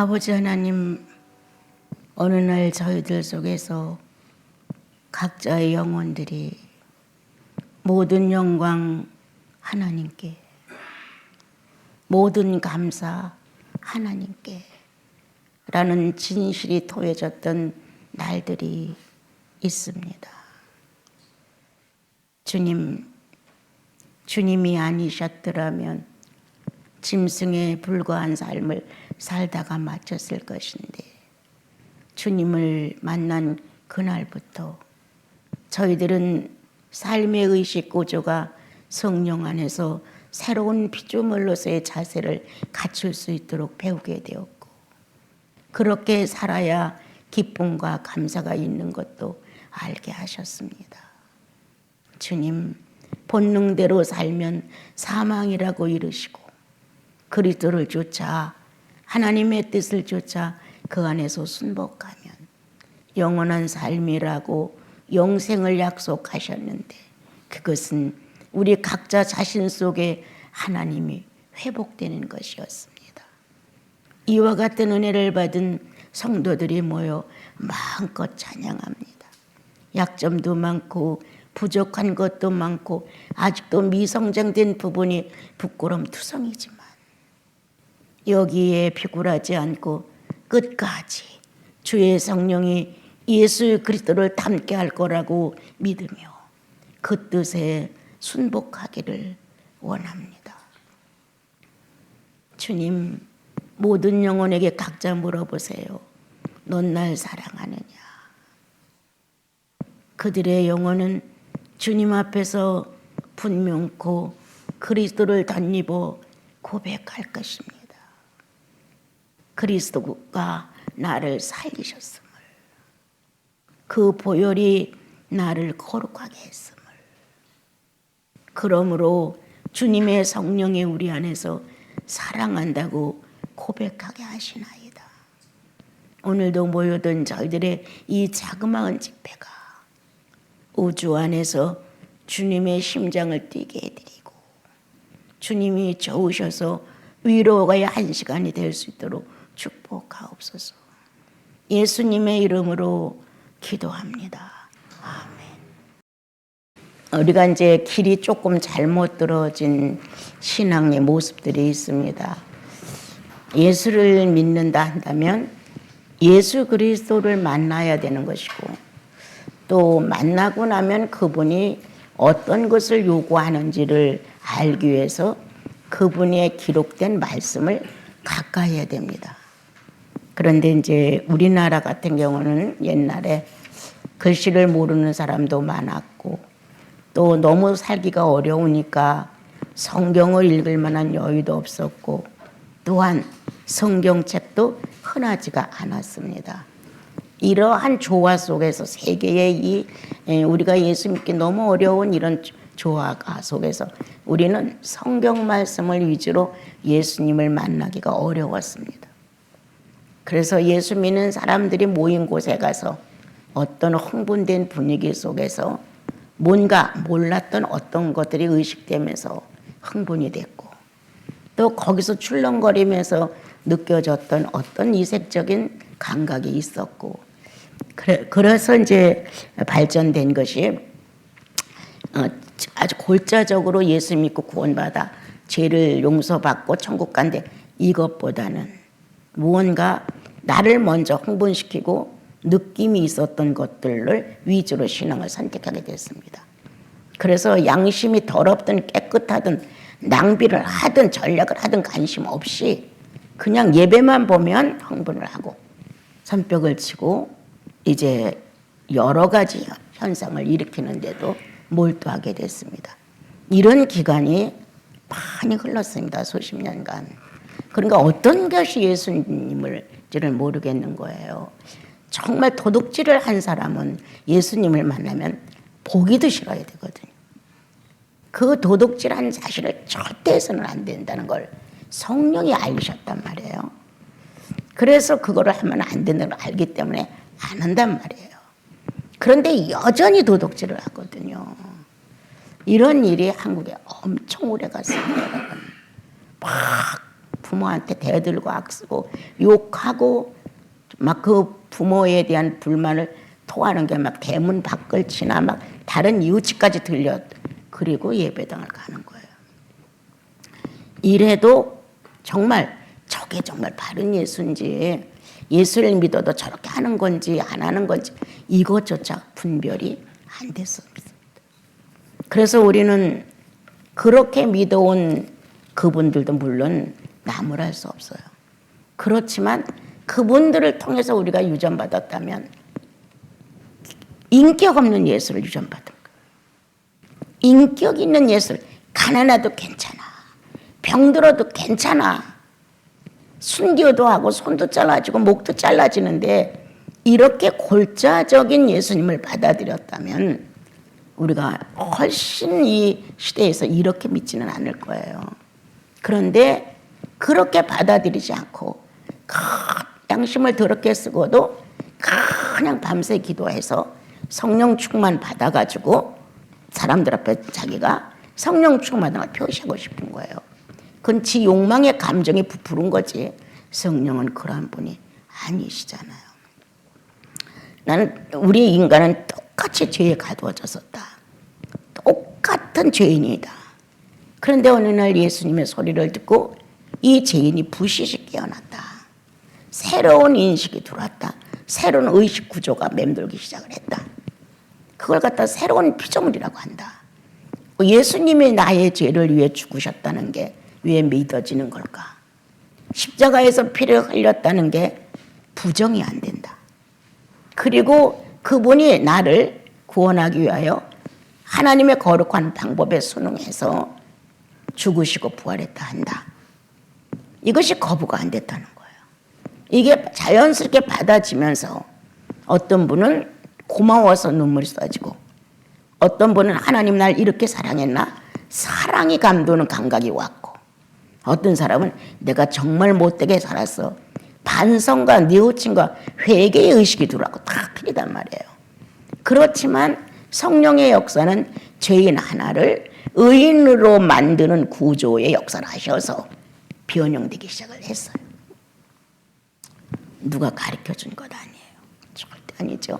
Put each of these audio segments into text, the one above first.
아버지 하나님, 어느 날 저희들 속에서 각자의 영혼들이 모든 영광 하나님께, 모든 감사 하나님께 라는 진실이 토해졌던 날들이 있습니다. 주님이 아니셨더라면 짐승에 불과한 삶을 살다가 마쳤을 것인데, 주님을 만난 그날부터 저희들은 삶의 의식 구조가 성령 안에서 새로운 피조물로서의 자세를 갖출 수 있도록 배우게 되었고, 그렇게 살아야 기쁨과 감사가 있는 것도 알게 하셨습니다. 주님, 본능대로 살면 사망이라고 이르시고, 그리스도를 쫓아 하나님의 뜻을 쫓아 그 안에서 순복하면 영원한 삶이라고 영생을 약속하셨는데, 그것은 우리 각자 자신 속에 하나님이 회복되는 것이었습니다. 이와 같은 은혜를 받은 성도들이 모여 마음껏 찬양합니다. 약점도 많고 부족한 것도 많고 아직도 미성장된 부분이 부끄럼투성이지만 여기에 비굴하지 않고 끝까지 주의 성령이 예수 그리스도를 닮게 할 거라고 믿으며 그 뜻에 순복하기를 원합니다. 주님, 모든 영혼에게 각자 물어보세요. 넌 날 사랑하느냐? 그들의 영혼은 주님 앞에서 분명코 그리스도를 덧입어 고백할 것입니다. 그리스도가 나를 살리셨음을, 그 보혈이 나를 거룩하게 했음을, 그러므로 주님의 성령이 우리 안에서 사랑한다고 고백하게 하시나이다. 오늘도 모여든 저희들의 이 자그마한 집회가 우주 안에서 주님의 심장을 뛰게 해드리고, 주님이 좋으셔서 위로가야 한 시간이 될 수 있도록 축복하옵소서. 예수님의 이름으로 기도합니다. 아멘. 우리가 이제 길이 조금 잘못 들어진 신앙의 모습들이 있습니다. 예수를 믿는다 한다면 예수 그리스도를 만나야 되는 것이고, 또 만나고 나면 그분이 어떤 것을 요구하는지를 알기 위해서 그분의 기록된 말씀을 가까이 해야 됩니다. 그런데 이제 우리나라 같은 경우는 옛날에 글씨를 모르는 사람도 많았고, 또 너무 살기가 어려우니까 성경을 읽을 만한 여유도 없었고, 또한 성경책도 흔하지가 않았습니다. 이러한 조화 속에서 세계의 우리가 예수 믿기 너무 어려운 이런 조화가 속에서 우리는 성경 말씀을 위주로 예수님을 만나기가 어려웠습니다. 그래서 예수 믿는 사람들이 모인 곳에 가서 어떤 흥분된 분위기 속에서 뭔가 몰랐던 어떤 것들이 의식되면서 흥분이 됐고, 또 거기서 출렁거리면서 느껴졌던 어떤 이색적인 감각이 있었고, 그래서 이제 발전된 것이 아주 골자적으로 예수 믿고 구원받아 죄를 용서받고 천국 간데, 이것보다는 무언가 나를 먼저 흥분시키고 느낌이 있었던 것들을 위주로 신앙을 선택하게 됐습니다. 그래서 양심이 더럽든 깨끗하든 낭비를 하든 전략을 하든 관심 없이 그냥 예배만 보면 흥분을 하고 손뼉을 치고 이제 여러 가지 현상을 일으키는데도 몰두하게 됐습니다. 이런 기간이 많이 흘렀습니다. 수십 년간. 그러니까 어떤 것이 예수님을지를 모르겠는 거예요. 정말 도둑질을 한 사람은 예수님을 만나면 보기도 싫어야 되거든요. 그 도둑질한 사실을 절대 해서는 안 된다는 걸 성령이 알리셨단 말이에요. 그래서 그거를 하면 안 된다는 걸 알기 때문에 안 한단 말이에요. 그런데 여전히 도둑질을 하거든요. 이런 일이 한국에 엄청 오래 갔습니다. 막 부모한테 대들고 악쓰고 욕하고 막 그 부모에 대한 불만을 토하는 게 막 대문 밖을 지나 막 다른 이웃집까지 들려. 그리고 예배당을 가는 거예요. 이래도 정말 저게 정말 바른 예수인지, 예수를 믿어도 저렇게 하는 건지 안 하는 건지 이것조차 분별이 안 됐습니다. 그래서 우리는 그렇게 믿어온 그분들도 물론 나무랄 수 없어요. 그렇지만 그분들을 통해서 우리가 유전받았다면 인격 없는 예수를 유전받은 거예요. 인격 있는 예수를, 가난해도 괜찮아, 병들어도 괜찮아, 순교도 하고 손도 잘라지고 목도 잘라지는데 이렇게 골자적인 예수님을 받아들였다면 우리가 훨씬 이 시대에서 이렇게 믿지는 않을 거예요. 그런데 그렇게 받아들이지 않고 양심을 더럽게 쓰고도 그냥 밤새 기도해서 성령 충만 받아가지고 사람들 앞에 자기가 성령 충만을 표시하고 싶은 거예요. 그건 지 욕망의 감정이 부풀은 거지 성령은 그러한 분이 아니시잖아요. 나는 우리 인간은 똑같이 죄에 가두어졌었다. 똑같은 죄인이다. 그런데 어느 날 예수님의 소리를 듣고 이 죄인이 부시시 깨어났다. 새로운 인식이 들어왔다. 새로운 의식 구조가 맴돌기 시작을 했다. 그걸 갖다 새로운 피조물이라고 한다. 예수님이 나의 죄를 위해 죽으셨다는 게 왜 믿어지는 걸까? 십자가에서 피를 흘렸다는 게 부정이 안 된다. 그리고 그분이 나를 구원하기 위하여 하나님의 거룩한 방법에 순응해서 죽으시고 부활했다 한다. 이것이 거부가 안 됐다는 거예요. 이게 자연스럽게 받아지면서 어떤 분은 고마워서 눈물이 쏟아지고 어떤 분은 하나님 날 이렇게 사랑했나? 사랑이 감도는 감각이 왔고 어떤 사람은 내가 정말 못되게 살았어. 반성과 뉘우침과 회개의 의식이 들어가고 다 틀리단 말이에요. 그렇지만 성령의 역사는 죄인 하나를 의인으로 만드는 구조의 역사를 하셔서 변형되기 시작을 했어요. 누가 가르쳐준 것 아니에요. 절대 아니죠.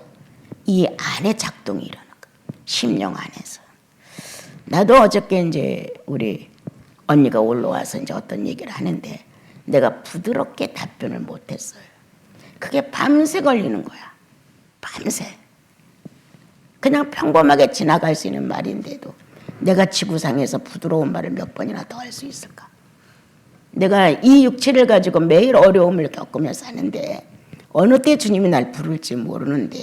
이 안에 작동이 일어나는 거예요. 심령 안에서. 나도 어저께 이제 우리 언니가 올라와서 이제 어떤 얘기를 하는데 내가 부드럽게 답변을 못했어요. 그게 밤새 걸리는 거야. 밤새. 그냥 평범하게 지나갈 수 있는 말인데도 내가 지구상에서 부드러운 말을 몇 번이나 더 할 수 있을까? 내가 이 육체를 가지고 매일 어려움을 겪으며 사는데 어느 때 주님이 날 부를지 모르는데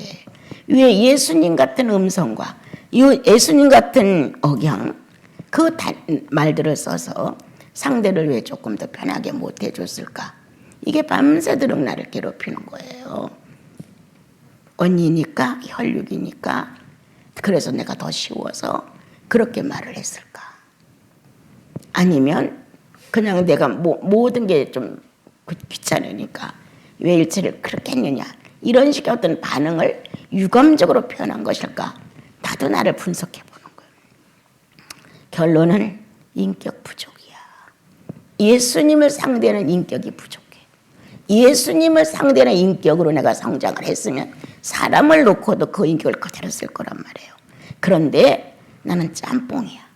왜 예수님 같은 음성과 예수님 같은 억양 그 말들을 써서 상대를 왜 조금 더 편하게 못 해줬을까? 이게 밤새도록 나를 괴롭히는 거예요. 언니니까 혈육이니까 그래서 내가 더 쉬워서 그렇게 말을 했을까? 아니면 그냥 내가 모든 게 좀 귀찮으니까 왜 일체를 그렇게 했느냐 이런 식의 어떤 반응을 유감적으로 표현한 것일까? 나도 나를 분석해 보는 거예요. 결론은 인격 부족이야. 예수님을 상대하는 인격이 부족해. 예수님을 상대하는 인격으로 내가 성장을 했으면 사람을 놓고도 그 인격을 그대로 쓸 거란 말이에요. 그런데 나는 짬뽕이야.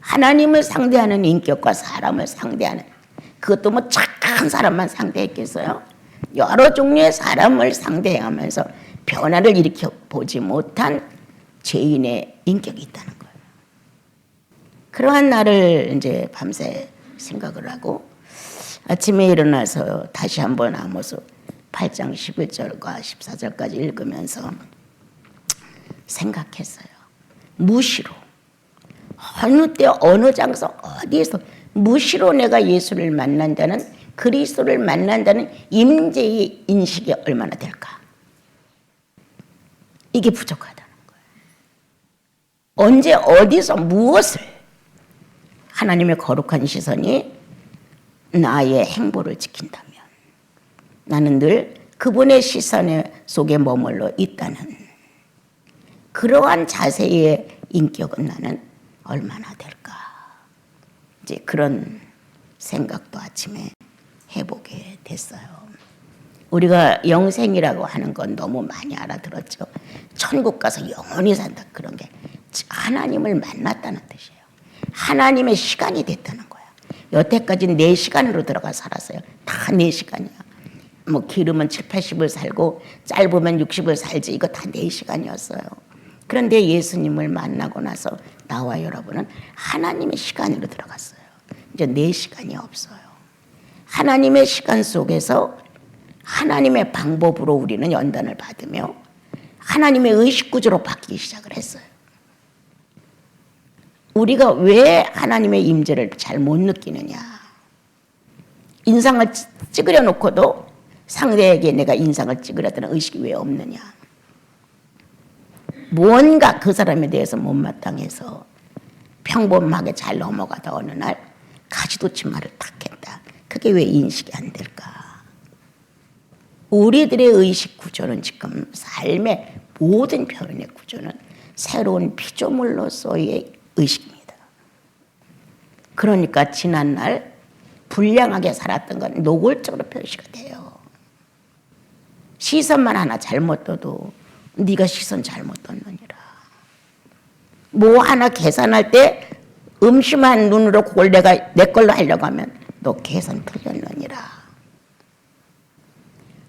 하나님을 상대하는 인격과 사람을 상대하는 그것도 뭐 착한 사람만 상대했겠어요? 여러 종류의 사람을 상대하면서 변화를 일으켜 보지 못한 죄인의 인격이 있다는 거예요. 그러한 나를 이제 밤새 생각을 하고 아침에 일어나서 다시 한번 아모스 8장 11절과 14절까지 읽으면서 생각했어요. 무시로 어느 때 어느 장소 어디에서 무시로 내가 예수를 만난다는 그리스도를 만난다는 임재의 인식이 얼마나 될까? 이게 부족하다는 거예요. 언제 어디서 무엇을 하나님의 거룩한 시선이 나의 행보를 지킨다면 나는 늘 그분의 시선 속에 머물러 있다는 그러한 자세의 인격은 나는 얼마나 될까? 이제 그런 생각도 아침에 해보게 됐어요. 우리가 영생이라고 하는 건 너무 많이 알아들었죠. 천국 가서 영원히 산다, 그런 게 하나님을 만났다는 뜻이에요. 하나님의 시간이 됐다는 거야. 여태까지는 내 시간으로 들어가 살았어요. 다 내 시간이야. 뭐 길으면 7, 80을 살고 짧으면 60을 살지, 이거 다 내 시간이었어요. 그런데 예수님을 만나고 나서 나와 여러분은 하나님의 시간으로 들어갔어요. 이제 내 시간이 없어요. 하나님의 시간 속에서 하나님의 방법으로 우리는 연단을 받으며 하나님의 의식구조로 바뀌기 시작을 했어요. 우리가 왜 하나님의 임재를 잘 못 느끼느냐. 인상을 찍으려 놓고도 상대에게 내가 인상을 찍으려는 의식이 왜 없느냐. 무언가 그 사람에 대해서 못마땅해서 평범하게 잘 넘어가다 어느 날 가지도 치마를 탁 했다. 그게 왜 인식이 안 될까? 우리들의 의식 구조는 지금 삶의 모든 표현의 구조는 새로운 피조물로서의 의식입니다. 그러니까 지난날 불량하게 살았던 건 노골적으로 표시가 돼요. 시선만 하나 잘못 둬도 네가 시선 잘못 뒀느니라. 뭐 하나 계산할 때 음심한 눈으로 그걸 내가 내 걸로 하려고 하면 너 계산 틀렸느니라.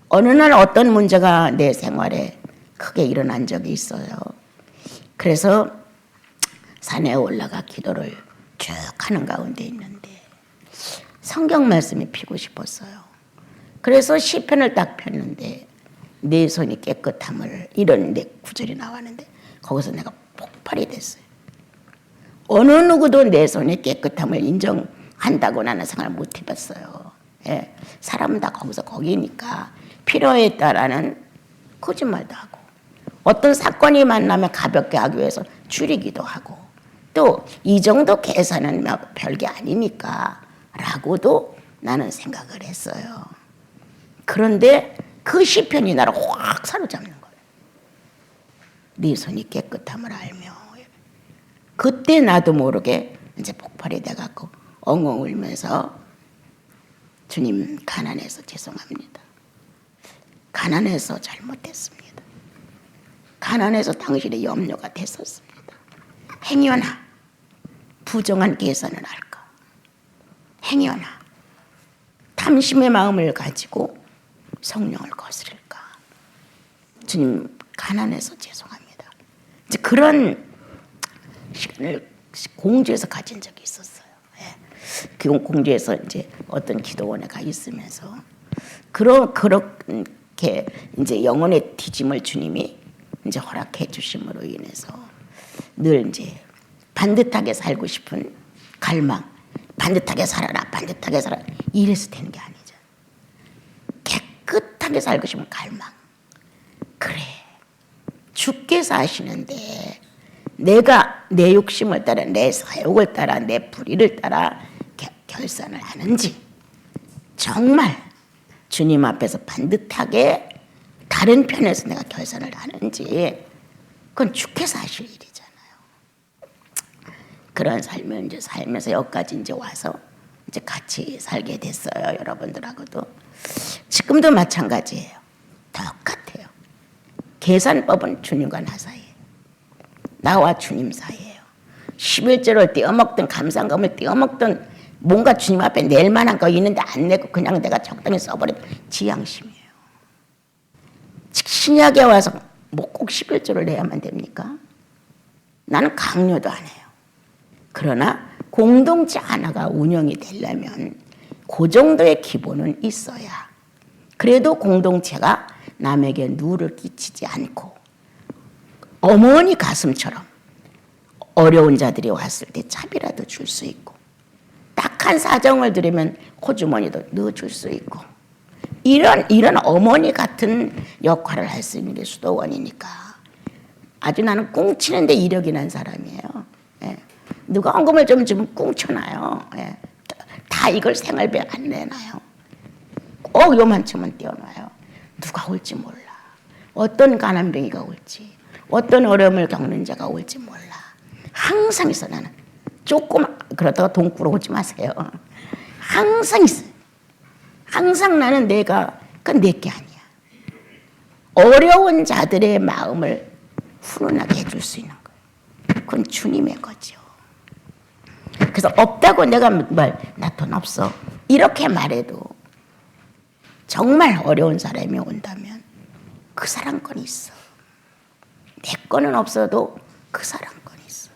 어느 날 어떤 문제가 내 생활에 크게 일어난 적이 있어요. 그래서 산에 올라가 기도를 쭉 하는 가운데 있는데 성경 말씀이 피고 싶었어요. 그래서 시편을 딱 폈는데 내 손이 깨끗함을, 이런 내 구절이 나왔는데 거기서 내가 폭발이 됐어요. 어느 누구도 내 손의 깨끗함을 인정한다고 나는 생각을 못 해봤어요. 예. 사람은 다 거기서 거기니까 필요에 따라는 거짓말도 하고 어떤 사건이 만나면 가볍게 하기 위해서 줄이기도 하고 또 이 정도 계산은 별게 아니니까 라고도 나는 생각을 했어요. 그런데 그 시편이 나를 확 사로잡는 거예요. 네 손이 깨끗함을 알며. 그때 나도 모르게 이제 폭발이 돼갖고 엉엉 울면서 주님, 가난해서 죄송합니다. 가난해서 잘못했습니다. 가난해서 당신의 염려가 됐었습니다. 행여나 부정한 계산을 할까? 행여나 탐심의 마음을 가지고 성령을 거스릴까? 주님, 가난해서 죄송합니다. 이제 그런 시간을 공주에서 가진 적이 있었어요. 예. 그 공주에서 이제 어떤 기도원에 가 있으면서 그렇게 이제 영혼의 뒤짐을 주님이 이제 허락해 주심으로 인해서 늘 이제 반듯하게 살고 싶은 갈망, 반듯하게 살아라, 반듯하게 살아라, 이래서 되는 게 아니죠. 깨끗하게 살고 싶은 갈망. 그래, 주께서 하시는데 내가 내 욕심을 따라, 내 사욕을 따라, 내 불의를 따라 결산을 하는지, 정말 주님 앞에서 반듯하게 다른 편에서 내가 결산을 하는지, 그건 주께서 하실 일이잖아요. 그런 삶을 이제 살면서 여기까지 이제 와서 이제 같이 살게 됐어요. 여러분들하고도. 지금도 마찬가지예요. 똑같아요. 계산법은 주님과 나 사이예요. 나와 주님 사이예요. 11조를 떼어먹든 감상금을 떼어먹든 뭔가 주님 앞에 낼 만한 거 있는데 안 내고 그냥 내가 적당히 써버린 지양심이에요. 신약에 와서 뭐 꼭 11조를 내야만 됩니까? 나는 강요도 안 해요. 그러나 공동체 하나가 운영이 되려면 그 정도의 기본은 있어야, 그래도 공동체가 남에게 누를 끼치지 않고 어머니 가슴처럼 어려운 자들이 왔을 때 차비라도 줄 수 있고 딱한 사정을 들으면 호주머니도 넣어줄 수 있고 이런 어머니 같은 역할을 할 수 있는 게 수도원이니까 아주 나는 꿍치는데 이력이 난 사람이에요. 예. 누가 헌금을 좀 주면 꿍쳐놔요. 예. 다 이걸 생활비에 안 내놔요. 꼭 요만큼은 떼어놔요. 누가 올지 몰라. 어떤 가난뱅이가 올지, 어떤 어려움을 겪는 자가 올지 몰라. 항상 있어. 나는 조금 그러다가 돈 꾸러오지 마세요. 항상 있어요. 항상 나는 그건 내게 아니야. 어려운 자들의 마음을 훈훈하게 해줄 수 있는 거예요. 그건 주님의 거죠. 그래서 없다고 내가 나 돈 없어 이렇게 말해도 정말 어려운 사람이 온다면 그 사람 건 있어. 내 거는 없어도 그 사람 건 있어.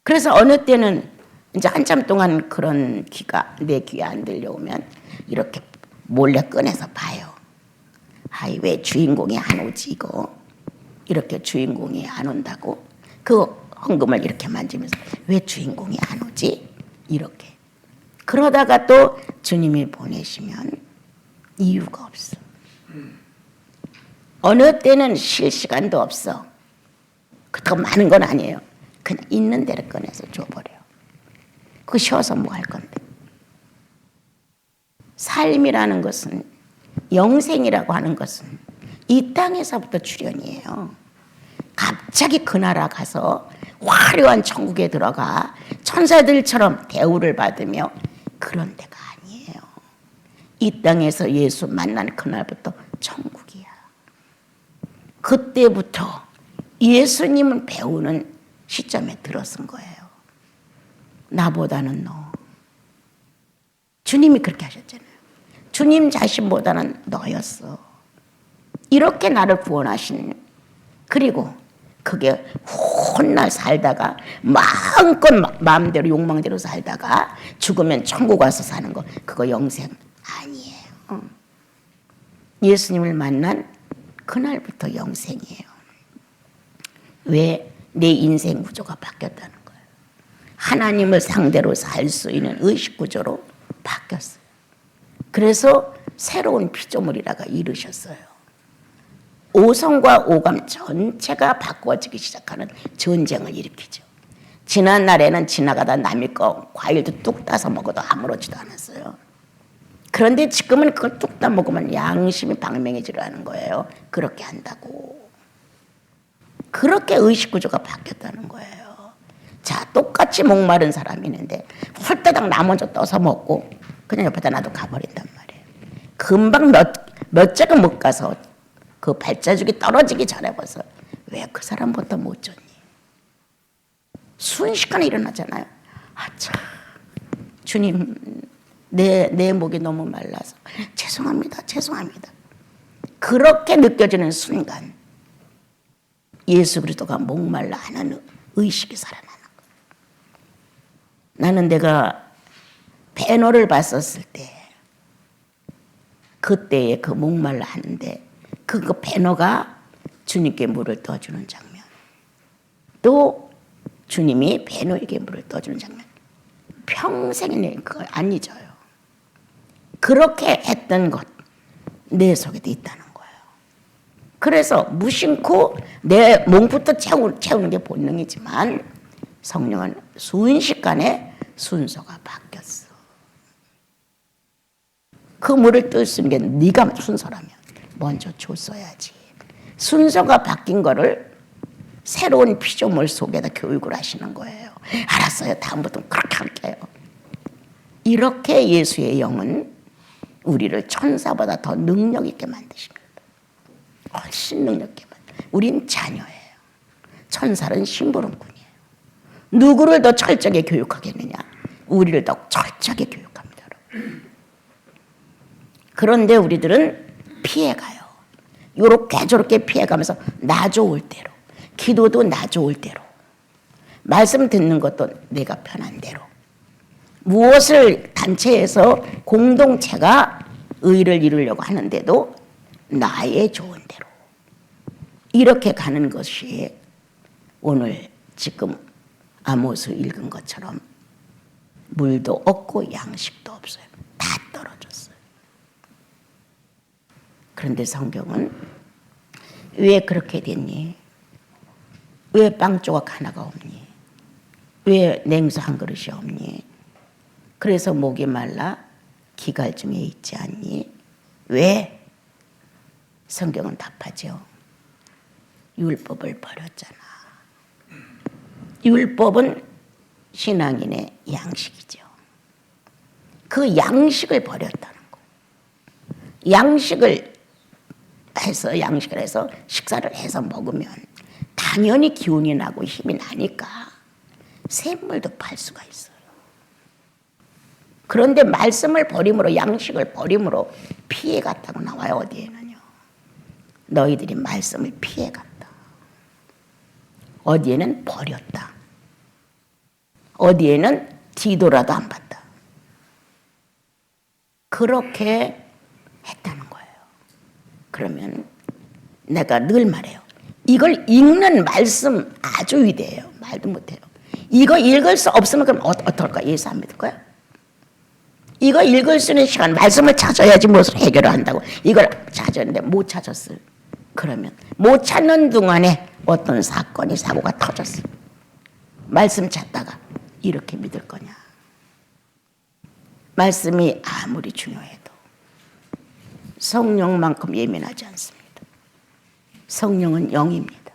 그래서 어느 때는 이제 한참 동안 그런 내 귀에 안 들려오면 이렇게 몰래 꺼내서 봐요. 아이, 왜 주인공이 안 오지 이거? 이렇게 주인공이 안 온다고? 그 헌금을 이렇게 만지면서 왜 주인공이 안 오지? 이렇게. 그러다가 또 주님이 보내시면 이유가 없어. 어느 때는 쉴 시간도 없어. 그렇다고 많은 건 아니에요. 그냥 있는 대로 꺼내서 줘버려요. 그거 쉬어서 뭐 할 건데. 삶이라는 것은, 영생이라고 하는 것은 이 땅에서부터 출현이에요. 갑자기 그 나라 가서 화려한 천국에 들어가 천사들처럼 대우를 받으며 그런 데가 아니에요. 이 땅에서 예수 만난 그날부터 천국이야. 그때부터 예수님을 배우는 시점에 들어선 거예요. 나보다는 너. 주님이 그렇게 하셨잖아요. 주님 자신보다는 너였어. 이렇게 나를 구원하신. 그리고 그게 훗날 살다가 마음껏 마음대로 욕망대로 살다가 죽으면 천국 와서 사는 거, 그거 영생 아니에요. 예수님을 만난 그날부터 영생이에요. 왜? 내 인생 구조가 바뀌었다는 거예요. 하나님을 상대로 살 수 있는 의식 구조로 바뀌었어요. 그래서 새로운 피조물이라가 이르셨어요. 오성과 오감 전체가 바꾸어지기 시작하는 전쟁을 일으키죠. 지난 날에는 지나가다 남의 거 과일도 뚝 따서 먹어도 아무렇지도 않았어요. 그런데 지금은 그걸 뚝 따 먹으면 양심이 방맹해지라는 거예요. 그렇게 한다고. 그렇게 의식구조가 바뀌었다는 거예요. 자, 똑같이 목마른 사람이 있는데 홀따닥 나 먼저 떠서 먹고 그냥 옆에다 놔도 가버린단 말이에요. 금방 몇 자가 못 가서 그 발자국이 떨어지기 전에 벌써 왜 그 사람부터 못 줬니? 순식간에 일어나잖아요. 아차, 주님 내 목이 너무 말라서 죄송합니다. 그렇게 느껴지는 순간 예수 그리스도가 목말라 하는 의식이 살아나는 거예요. 나는 내가 배너를 봤었을 때 그때의 그 목말라 하는데 그 배너가 주님께 물을 떠주는 장면, 또 주님이 배너에게 물을 떠주는 장면, 평생에 그걸 안 잊어요. 그렇게 했던 것 내 속에도 있다는 거예요. 그래서 무심코 내 몸부터 채우는 게 본능이지만 성령은 순식간에 순서가 바뀌었어. 그 물을 뜰 수 있는 게 네가 순서라면 먼저 줬어야지. 순서가 바뀐 거를 새로운 피조물 속에다 교육을 하시는 거예요. 알았어요. 다음부터는 그렇게 할게요. 이렇게 예수의 영은 우리를 천사보다 더 능력 있게 만드십니다. 훨씬 능력 있게 만드십니다. 우린 자녀예요. 천사는 심부름꾼이에요. 누구를 더 철저하게 교육하겠느냐? 우리를 더 철저하게 교육합니다. 그런데 우리들은 피해가요. 요렇게 저렇게 피해가면서 나 좋을 대로, 기도도 나 좋을 대로, 말씀 듣는 것도 내가 편한 대로, 무엇을 단체에서 공동체가 의를 이루려고 하는데도 나의 좋은 대로 이렇게 가는 것이 오늘 지금 아모스 읽은 것처럼 물도 없고 양식도 없어요. 다 떨어졌어요. 그런데 성경은 왜 그렇게 됐니? 왜 빵 조각 하나가 없니? 왜 냉수 한 그릇이 없니? 그래서 목이 말라 기갈중에 있지 않니? 왜? 성경은 답하죠. 율법을 버렸잖아. 율법은 신앙인의 양식이죠. 그 양식을 버렸다는 양식을 해서 식사를 해서 먹으면 당연히 기운이 나고 힘이 나니까 샘물도 팔 수가 있어요. 그런데 말씀을 버림으로, 양식을 버림으로 피해갔다고 나와요. 어디에는요. 너희들이 말씀을 피해갔다. 어디에는 버렸다. 어디에는 뒤돌아도 안 봤다. 그렇게 했다는 거예요. 그러면 내가 늘 말해요. 이걸 읽는 말씀 아주 위대해요. 말도 못해요. 이거 읽을 수 없으면 그럼 어떨까? 예수 안 믿을 거야? 이거 읽을 수 있는 시간, 말씀을 찾아야지 무엇을 해결을 한다고. 이걸 찾았는데 못 찾았어요. 그러면 못 찾는 동안에 어떤 사건이, 사고가 터졌어요. 말씀 찾다가 이렇게 믿을 거냐? 말씀이 아무리 중요해도 성령만큼 예민하지 않습니다. 성령은 영입니다.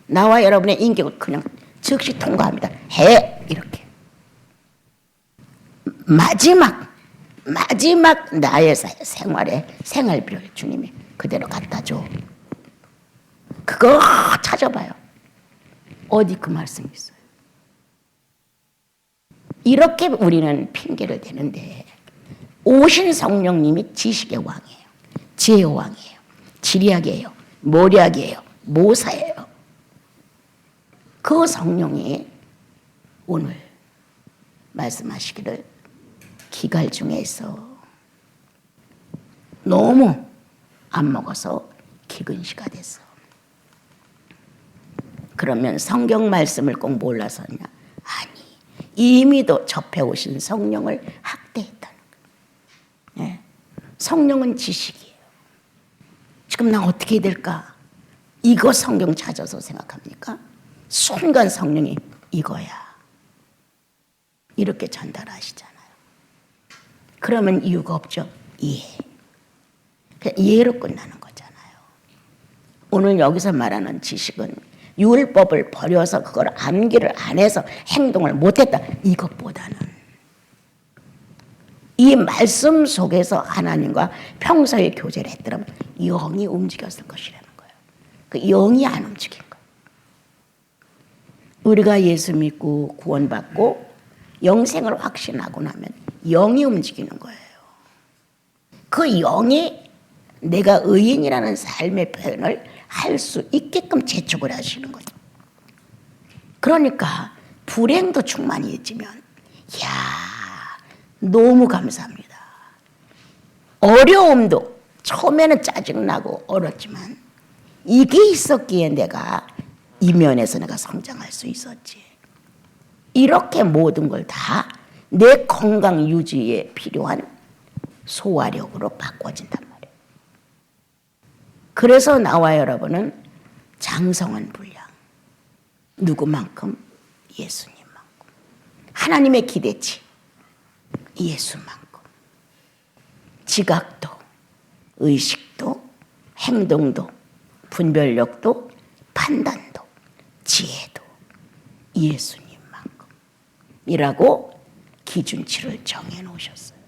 나와 여러분의 인격을 그냥 즉시 통과합니다. 해! 이렇게. 마지막 나의 생활의 생활비를 주님이 그대로 갖다 줘. 그거 찾아봐요. 어디 그 말씀이 있어요. 이렇게 우리는 핑계를 대는데 오신 성령님이 지식의 왕이에요. 지혜의 왕이에요. 지리학이에요. 모략이에요. 모사예요. 그 성령이 오늘 말씀하시기를 기갈 중에서 너무 안 먹어서 기근시가 됐어. 그러면 성경 말씀을 꼭 몰라서냐? 아니, 이미도 접해오신 성령을 학대했다는 거예요. 네. 성령은 지식이에요. 지금 나 어떻게 해야 될까? 이거 성경 찾아서 생각합니까? 순간 성령이 이거야. 이렇게 전달하시잖아요. 그러면 이유가 없죠. 이해. 그냥 이해로 끝나는 거잖아요. 오늘 여기서 말하는 지식은 율법을 버려서 그걸 암기를 안 해서 행동을 못했다. 이것보다는 이 말씀 속에서 하나님과 평소에 교제를 했더라면 영이 움직였을 것이라는 거예요. 그 영이 안 움직인 거예요. 우리가 예수 믿고 구원받고 영생을 확신하고 나면 영이 움직이는 거예요. 그 영이 내가 의인이라는 삶의 표현을 할 수 있게끔 재촉을 하시는 거죠. 그러니까 불행도 충만해지면 이야 너무 감사합니다. 어려움도 처음에는 짜증나고 어렵지만 이게 있었기에 내가 이 면에서 내가 성장할 수 있었지. 이렇게 모든 걸 다 내 건강 유지에 필요한 소화력으로 바꿔진단 말이에요. 그래서 나와 여러분은 장성한 분량. 누구만큼? 예수님만큼. 하나님의 기대치. 예수만큼. 지각도, 의식도, 행동도, 분별력도, 판단도, 지혜도 예수님만큼이라고 기준치를 정해 놓으셨어요.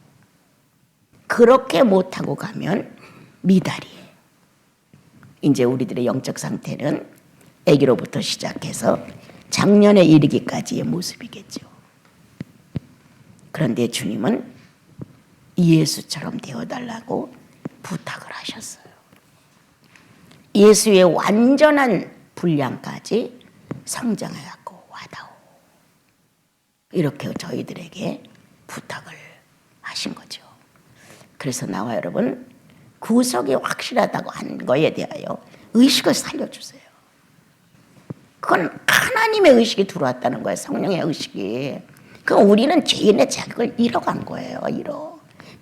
그렇게 못하고 가면 미달이에요. 이제 우리들의 영적 상태는 아기로부터 시작해서 작년에 이르기까지의 모습이겠죠. 그런데 주님은 예수처럼 되어달라고 부탁을 하셨어요. 예수의 완전한 분량까지 성장해갖고 와다오. 이렇게 저희들에게 부탁을 하신 거죠. 그래서 나와 여러분 구속이 확실하다고 한 거에 대하여 의식을 살려주세요. 그건 하나님의 의식이 들어왔다는 거예요. 성령의 의식이. 그럼 우리는 죄인의 자격을 잃어간 거예요.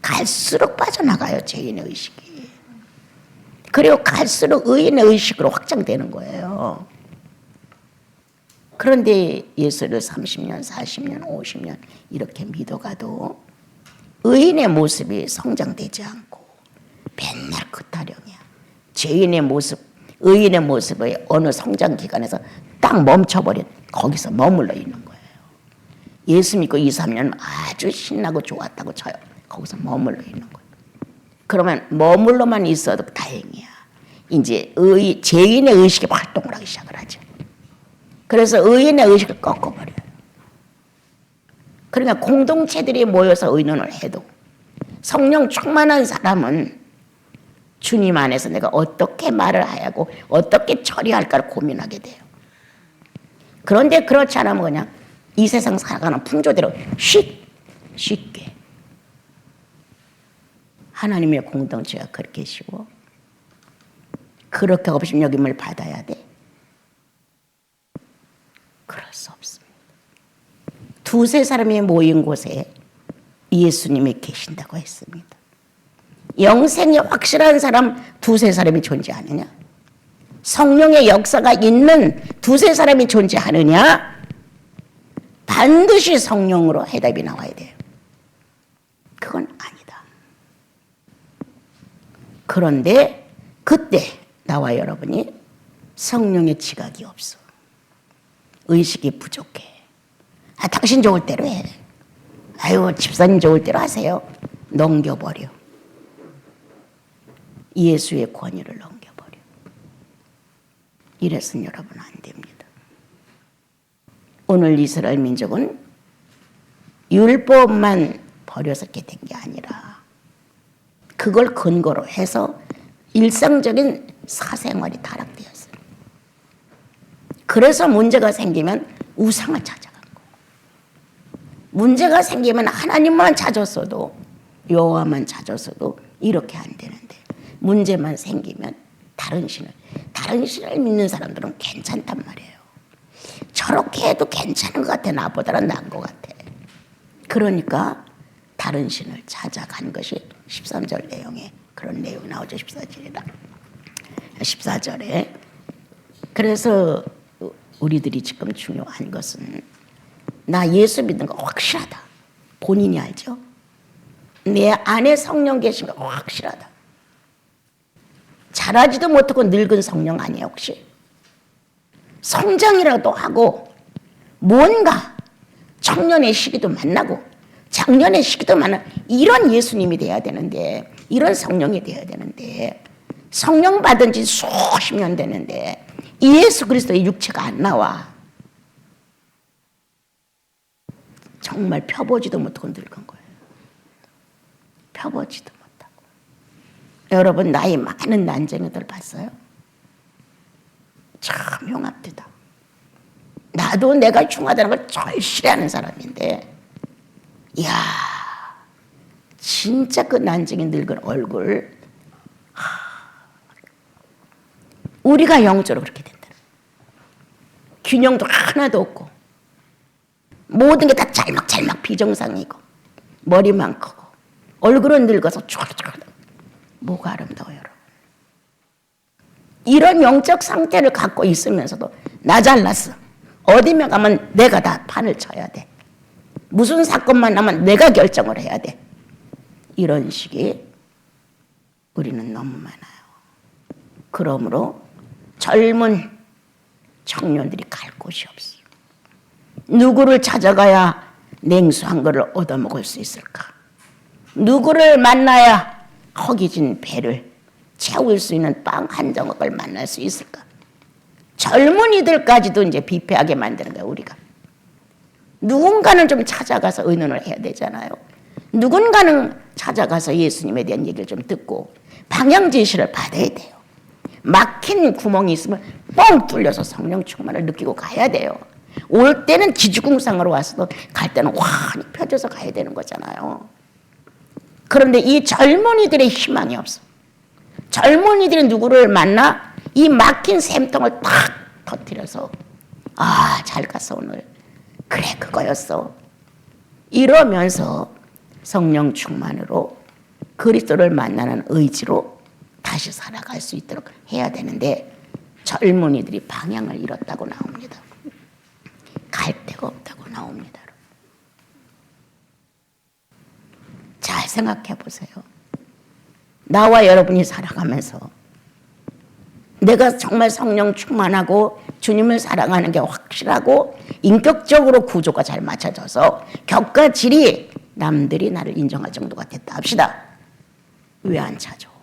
갈수록 빠져나가요. 죄인의 의식이. 그리고 갈수록 의인의 의식으로 확장되는 거예요. 그런데 예수를 30년, 40년, 50년 이렇게 믿어가도 의인의 모습이 성장되지 않고 맨날 그 타령이야. 죄인의 모습, 의인의 모습의 어느 성장 기간에서 딱 멈춰버린 거기서 머물러 있는 거예요. 예수 믿고 2, 3년 아주 신나고 좋았다고 쳐요. 거기서 머물러 있는 거예요. 그러면 머물러만 있어도 다행이야. 이제 죄인의 의식이 활동을 하기 시작을 하죠. 그래서 의인의 의식을 꺾어버려요. 그러니까 공동체들이 모여서 의논을 해도 성령 충만한 사람은 주님 안에서 내가 어떻게 말을 하고 어떻게 처리할까를 고민하게 돼요. 그런데 그렇지 않으면 그냥 이 세상 살아가는 풍조대로 쉽게 하나님의 공동체가 그렇게 쉬워? 그렇게 없으면 여김을 받아야 돼? 그럴 수 없습니다. 두세 사람이 모인 곳에 예수님이 계신다고 했습니다. 영생이 확실한 사람 두세 사람이 존재하느냐? 성령의 역사가 있는 두세 사람이 존재하느냐? 반드시 성령으로 해답이 나와야 돼요. 그건 아니다. 그런데 그때 나와 여러분이 성령의 지각이 없어. 의식이 부족해. 당신 좋을 대로 해. 아유, 집사님 좋을 대로 하세요. 넘겨버려. 예수의 권위를 넘겨버려. 이래서는 여러분 안 됩니다. 오늘 이스라엘 민족은 율법만 버려서 이렇게 된 게 아니라 그걸 근거로 해서 일상적인 사생활이 타락되었어요. 그래서 문제가 생기면 우상을 찾아간 거예요. 문제가 생기면 하나님만 찾았어도 여호와만 찾았어도 이렇게 안 되는데 문제만 생기면 다른 신을 믿는 사람들은 괜찮단 말이에요. 저렇게 해도 괜찮은 것 같아. 나보다는 나은 것 같아. 그러니까 다른 신을 찾아간 것이 13절 내용에 그런 내용이 나오죠. 14절에. 그래서 우리들이 지금 중요한 것은 나 예수 믿는 거 확실하다. 본인이 알죠? 내 안에 성령 계신 거 확실하다. 자라지도 못하고 늙은 성령 아니에요 혹시? 성장이라도 하고 뭔가 청년의 시기도 만나고 장년의 시기도 만나고 이런 예수님이 돼야 되는데 이런 성령이 돼야 되는데 성령 받은 지 수십 년 되는데 예수 그리스도의 육체가 안 나와. 정말 펴보지도 못하고 늙은 거예요. 펴보지도 못하고. 여러분 나이 많은 난쟁이들 봤어요? 참 흉합니다. 나도 내가 흉하다는 걸 절실해하는 사람인데 이야 진짜 그 난쟁이 늙은 얼굴 우리가 영적으로 그렇게 된다. 균형도 하나도 없고 모든 게 다 잘막잘막 비정상이고 머리만 크고 얼굴은 늙어서 쭈글쭈글. 뭐가 아름다워요 여러분. 이런 영적 상태를 갖고 있으면서도 나 잘났어. 어디면 가면 내가 다 판을 쳐야 돼. 무슨 사건만 나면 내가 결정을 해야 돼. 이런 식의 우리는 너무 많아요. 그러므로 젊은 청년들이 갈 곳이 없어요. 누구를 찾아가야 냉수 한 그릇을 얻어먹을 수 있을까? 누구를 만나야 허기진 배를 채울 수 있는 빵 한 조각을 만날 수 있을까? 젊은이들까지도 이제 비패하게 만드는 거야 우리가. 누군가는 좀 찾아가서 의논을 해야 되잖아요. 누군가는 찾아가서 예수님에 대한 얘기를 좀 듣고 방향 제시를 받아야 돼요. 막힌 구멍이 있으면 뻥 뚫려서 성령 충만을 느끼고 가야 돼요. 올 때는 기죽궁상으로 왔어도 갈 때는 환히 펴져서 가야 되는 거잖아요. 그런데 이 젊은이들의 희망이 없어. 젊은이들이 누구를 만나 이 막힌 샘통을 탁 터뜨려서 잘 갔어 오늘. 그래 그거였어. 이러면서 성령 충만으로 그리스도를 만나는 의지로 다시 살아갈 수 있도록 해야 되는데 젊은이들이 방향을 잃었다고 나옵니다. 갈 데가 없다고 나옵니다. 잘 생각해 보세요. 나와 여러분이 살아가면서 내가 정말 성령 충만하고 주님을 사랑하는 게 확실하고 인격적으로 구조가 잘 맞춰져서 격과 질이 남들이 나를 인정할 정도가 됐다 합시다. 왜 안 찾아와?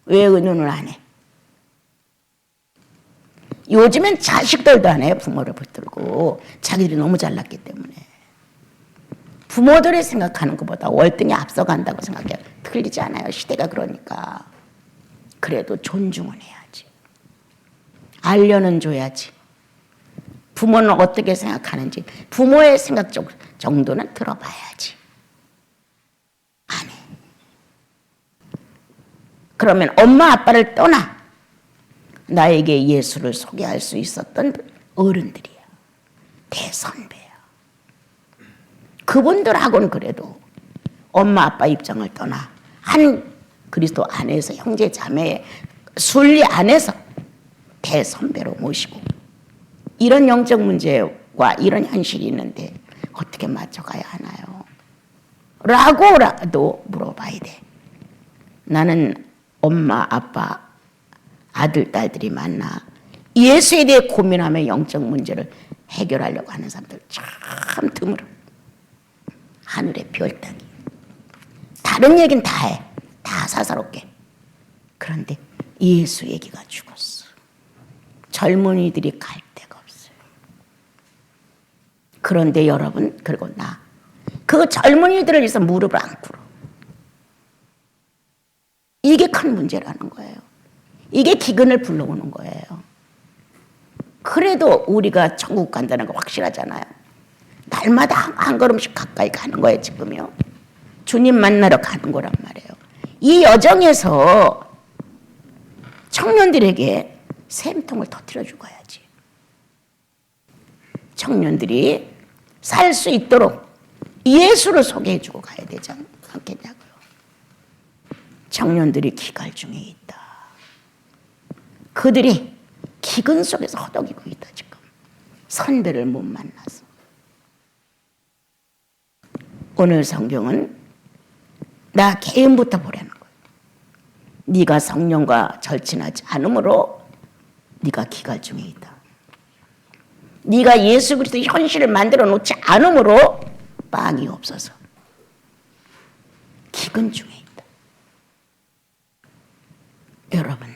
왜 의논을 안 해? 요즘엔 자식들도 안 해요. 부모를 붙들고. 자기들이 너무 잘났기 때문에. 부모들이 생각하는 것보다 월등히 앞서간다고 생각해요. 틀리지 않아요. 시대가 그러니까. 그래도 존중은 해야지. 알려는 줘야지. 부모는 어떻게 생각하는지 부모의 생각 정도는 들어봐야지. 안 해. 그러면 엄마 아빠를 떠나 나에게 예수를 소개할 수 있었던 어른들이야. 대선배야. 그분들하고는 그래도 엄마 아빠 입장을 떠나 한 그리스도 안에서 형제 자매의 순리 안에서 대선배로 모시고 이런 영적 문제와 이런 현실이 있는데 어떻게 맞춰가야 하나요? 라고라도 물어봐야 돼. 나는 엄마 아빠 아들 딸들이 만나 예수에 대해 고민하며 영적 문제를 해결하려고 하는 사람들 참 드물어. 하늘의 별 따기. 다른 얘기는 다 해. 다 사사롭게. 그런데 예수 얘기가 죽었어. 젊은이들이 갈 데가 없어요. 그런데 여러분 그리고 나 그 젊은이들을 위해서 무릎을 안 꿇어. 이게 큰 문제라는 거예요. 이게 기근을 불러오는 거예요. 그래도 우리가 천국 간다는 거 확실하잖아요. 날마다 한 걸음씩 가까이 가는 거예요. 지금요. 주님 만나러 가는 거란 말이에요. 이 여정에서 청년들에게 샘통을 터뜨려 주어야지. 청년들이 살 수 있도록 예수를 소개해 주고 가야 되지 않겠냐고요. 청년들이 기갈 중에 있다. 그들이 기근 속에서 허덕이고 있다 지금. 선배를 못 만나서. 오늘 성경은 나 개인부터 보라는 거예요. 네가 성령과 절친하지 않으므로 네가 기갈 중에 있다. 네가 예수 그리스도의 현실을 만들어 놓지 않으므로 빵이 없어서 기근 중에 있다. 여러분,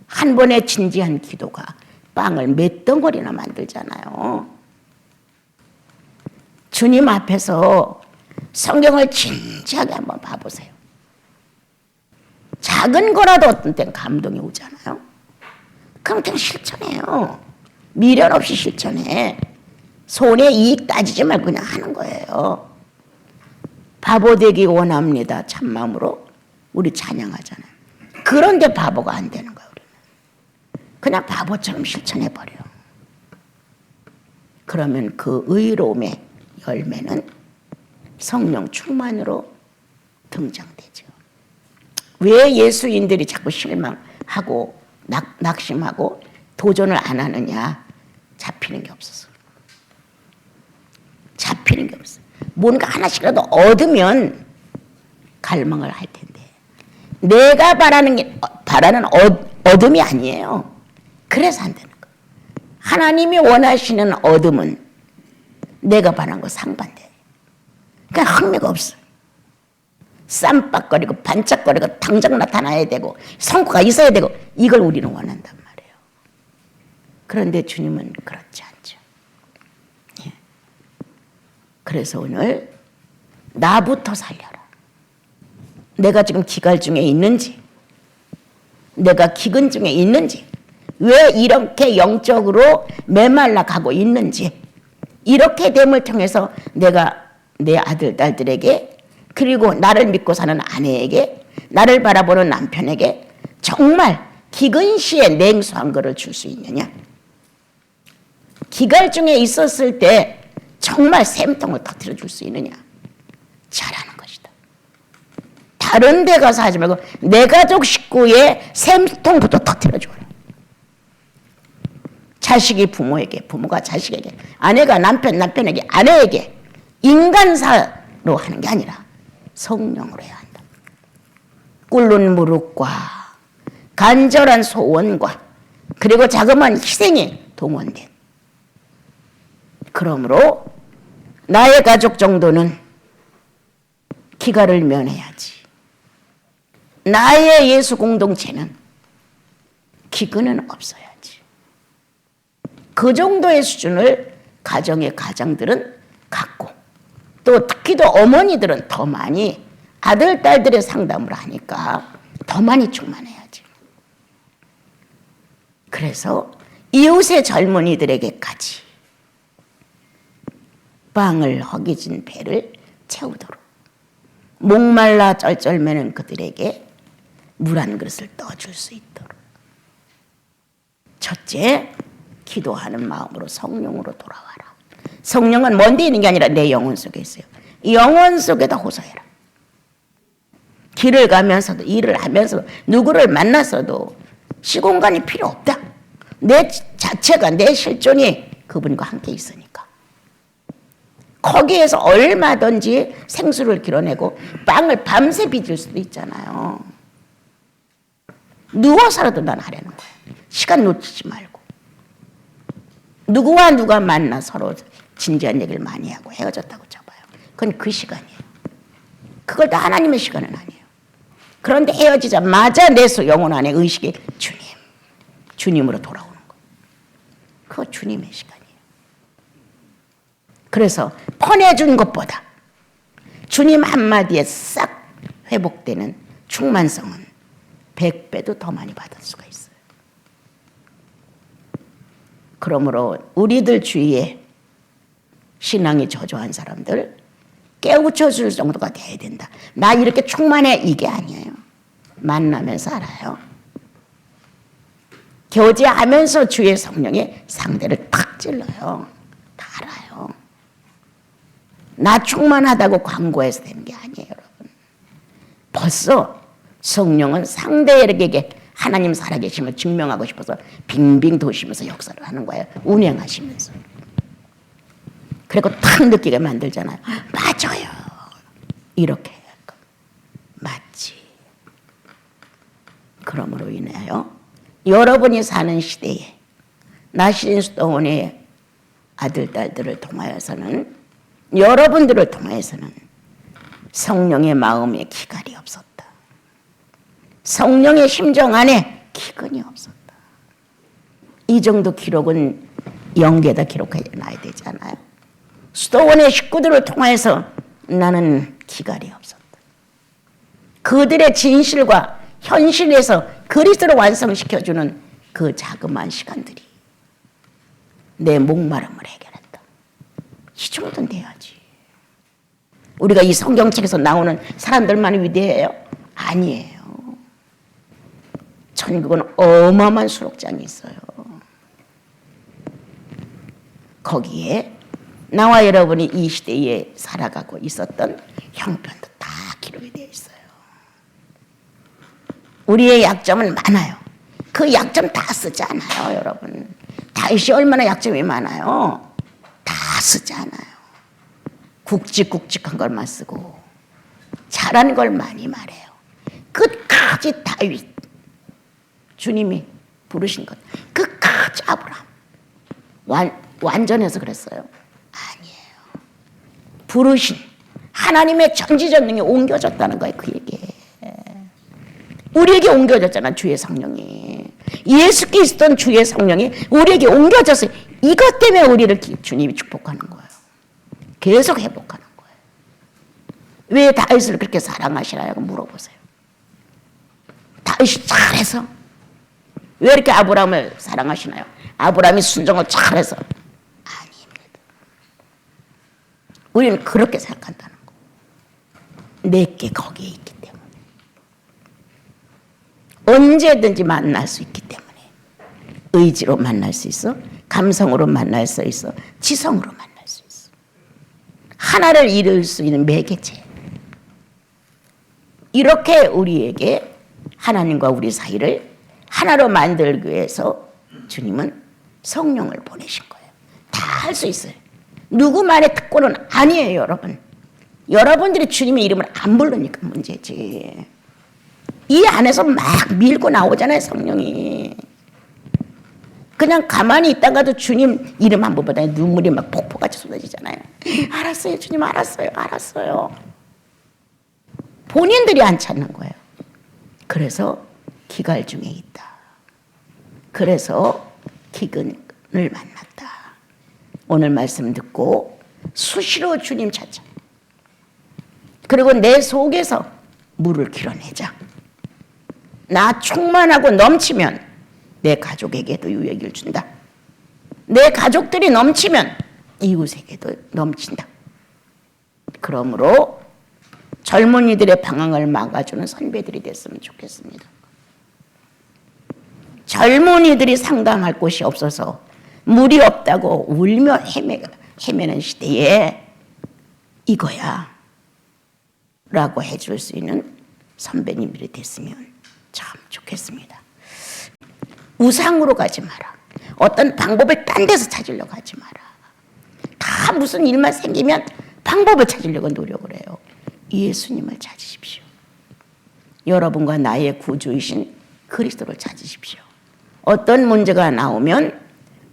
한 번의 진지한 기도가 빵을 몇 덩어리나 만들잖아요. 주님 앞에서 성경을 진지하게 한번 봐보세요. 작은 거라도 어떤 땐 감동이 오잖아요. 그럼 그냥 실천해요. 미련 없이 실천해. 손해 이익 따지지 말고 그냥 하는 거예요. 바보 되기 원합니다. 참마음으로 우리 찬양하잖아요. 그런데 바보가 안 되는 거예요. 우리는. 그냥 바보처럼 실천해버려. 그러면 그 의로움의 열매는 성령 충만으로 등장되죠. 왜 예수인들이 자꾸 실망하고 낙심하고 도전을 안 하느냐? 잡히는 게 없어서. 잡히는 게 없어. 뭔가 하나씩이라도 얻으면 갈망을 할 텐데 내가 바라는 얻음이 아니에요. 그래서 안 되는 거예요. 하나님이 원하시는 얻음은 내가 바라는 거 상반돼. 그러니까 흥미가 없어. 쌈박거리고 반짝거리고 당장 나타나야 되고 성과가 있어야 되고 이걸 우리는 원한단 말이에요. 그런데 주님은 그렇지 않죠. 예. 그래서 오늘 나부터 살려라. 내가 지금 기갈 중에 있는지, 내가 기근 중에 있는지, 왜 이렇게 영적으로 메말라 가고 있는지, 이렇게 됨을 통해서 내가 내 아들, 딸들에게 그리고 나를 믿고 사는 아내에게 나를 바라보는 남편에게 정말 기근 시에 냉수한 거를 줄 수 있느냐. 기갈 중에 있었을 때 정말 샘통을 터뜨려 줄 수 있느냐. 잘하는 것이다. 다른 데 가서 하지 말고 내 가족 식구의 샘통부터 터뜨려 줘라. 자식이 부모에게, 부모가 자식에게, 아내가 남편에게, 아내에게 인간사로 하는 게 아니라 성령으로 해야 한다. 꿇는 무릎과 간절한 소원과 그리고 자그마한 희생이 동원된. 그러므로 나의 가족 정도는 기갈을 면해야지. 나의 예수 공동체는 기근은 없어야지. 그 정도의 수준을 가정의 가장들은 갖고, 또 특히도 어머니들은 더 많이 아들, 딸들의 상담을 하니까 더 많이 충만해야지. 그래서 이웃의 젊은이들에게까지 빵을 허기진 배를 채우도록, 목말라 쩔쩔매는 그들에게 물 한 그릇을 떠줄 수 있도록. 첫째, 기도하는 마음으로 성령으로 돌아와라. 성령은 먼데 있는 게 아니라 내 영혼 속에 있어요. 영혼 속에다 호소해라. 길을 가면서도, 일을 하면서도, 누구를 만나서도 시공간이 필요 없다. 내 자체가, 내 실존이 그분과 함께 있으니까. 거기에서 얼마든지 생수를 길어내고 빵을 밤새 빚을 수도 있잖아요. 누워서라도 난 하려는 거야. 시간 놓치지 말고. 누구와 누가 만나 서로 진지한 얘기를 많이 하고 헤어졌다고 쳐봐요. 그건 그 시간이에요. 그걸 다 하나님의 시간은 아니에요. 그런데 헤어지자마자 내 영혼 안에 의식이 주님으로 돌아오는 거예요. 그거 주님의 시간이에요. 그래서 퍼내준 것보다 주님 한마디에 싹 회복되는 충만성은 100배도 더 많이 받을 수가 있어요. 그러므로 우리들 주위에 신앙이 저조한 사람들 깨우쳐 줄 정도가 돼야 된다. 나 이렇게 충만해, 이게 아니에요. 만나면서 알아요. 교제하면서 주의 성령이 상대를 탁 찔러요. 다 알아요. 나 충만하다고 광고해서 되는 게 아니에요, 여러분. 벌써 성령은 상대에게 하나님 살아계심을 증명하고 싶어서 빙빙 도시면서 역사를 하는 거예요. 운행하시면서. 그리고 탁 느끼게 만들잖아요. 맞아요. 이렇게 맞지. 그러므로 인하여 여러분이 사는 시대에 나신수도원의 아들, 딸들을 통하여서는, 여러분들을 통하여서는 성령의 마음에 기갈이 없었다. 성령의 심정 안에 기근이 없었다. 이 정도 기록은 영계에다 기록해 놔야 되잖아요. 수도원의 식구들을 통해서 나는 기갈이 없었다. 그들의 진실과 현실에서 그리스도를 완성시켜주는 그 자그마한 시간들이 내 목마름을 해결했다. 이 정도는 돼야지. 우리가 이 성경책에서 나오는 사람들만 위대해요? 아니에요. 천국은 어마어마한 수록장이 있어요. 거기에 나와 여러분이 이 시대에 살아가고 있었던 형편도 다 기록이 되어 있어요. 우리의 약점은 많아요. 그 약점 다 쓰지 않아요, 여러분. 다윗이 얼마나 약점이 많아요. 다 쓰지 않아요. 굵직굵직한 걸만 쓰고 잘하는 걸 많이 말해요. 끝까지 다윗, 주님이 부르신 것, 끝까지 아브라함 완전해서 그랬어요? 아니에요. 부르신 하나님의 전지전능이 옮겨졌다는 거예요. 그 얘기. 우리에게 옮겨졌잖아, 주의 성령이. 예수 그리스도는 주의 성령이 우리에게 옮겨졌어요. 이것 때문에 우리를 주님이 축복하는 거예요. 계속 회복하는 거예요. 왜 다윗을 그렇게 사랑하시나요? 물어보세요. 다윗이 잘해서? 왜 이렇게 아브라함을 사랑하시나요? 아브라함이 순종을 잘해서? 아닙니다. 우리는 그렇게 생각한다는 거. 내게 거기에 있기 때문에. 언제든지 만날 수 있기 때문에. 의지로 만날 수 있어, 감성으로 만날 수 있어, 지성으로 만날 수 있어. 하나를 이룰 수 있는 매개체. 이렇게 우리에게 하나님과 우리 사이를 하나로 만들기 위해서 주님은 성령을 보내신 거예요. 다 할 수 있어요. 누구만의 특권은 아니에요, 여러분. 여러분들이 주님의 이름을 안 부르니까 문제지. 이 안에서 막 밀고 나오잖아요, 성령이. 그냥 가만히 있다가도 주님 이름 한 번보다 눈물이 막 폭포같이 쏟아지잖아요. 알았어요, 주님, 알았어요, 알았어요. 본인들이 안 찾는 거예요. 그래서 기갈 중에 있다. 그래서 기근을 만났다. 오늘 말씀 듣고 수시로 주님 찾자. 그리고 내 속에서 물을 길어내자. 나 충만하고 넘치면 내 가족에게도 유익을 준다. 내 가족들이 넘치면 이웃에게도 넘친다. 그러므로 젊은이들의 방황을 막아주는 선배들이 됐으면 좋겠습니다. 젊은이들이 상담할 곳이 없어서 물이 없다고 울며 헤매는 시대에 이거야 라고 해줄 수 있는 선배님들이 됐으면 참 좋겠습니다. 우상으로 가지 마라. 어떤 방법을 딴 데서 찾으려고 하지 마라. 다 무슨 일만 생기면 방법을 찾으려고 노력을 해요. 예수님을 찾으십시오. 여러분과 나의 구주이신 그리스도를 찾으십시오. 어떤 문제가 나오면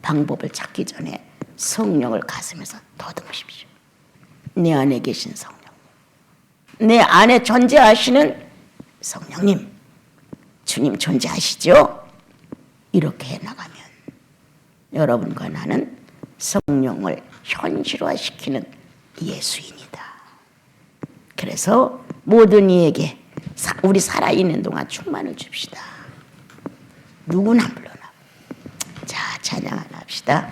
방법을 찾기 전에 성령을 가슴에서 더듬으십시오. 내 안에 계신 성령, 내 안에 존재하시는 성령님, 주님 존재하시죠? 이렇게 해나가면 여러분과 나는 성령을 현실화시키는 예수인이다. 그래서 모든 이에게 우리 살아있는 동안 충만을 줍시다. 누구나 물러나. 자, 찬양 하나 합시다.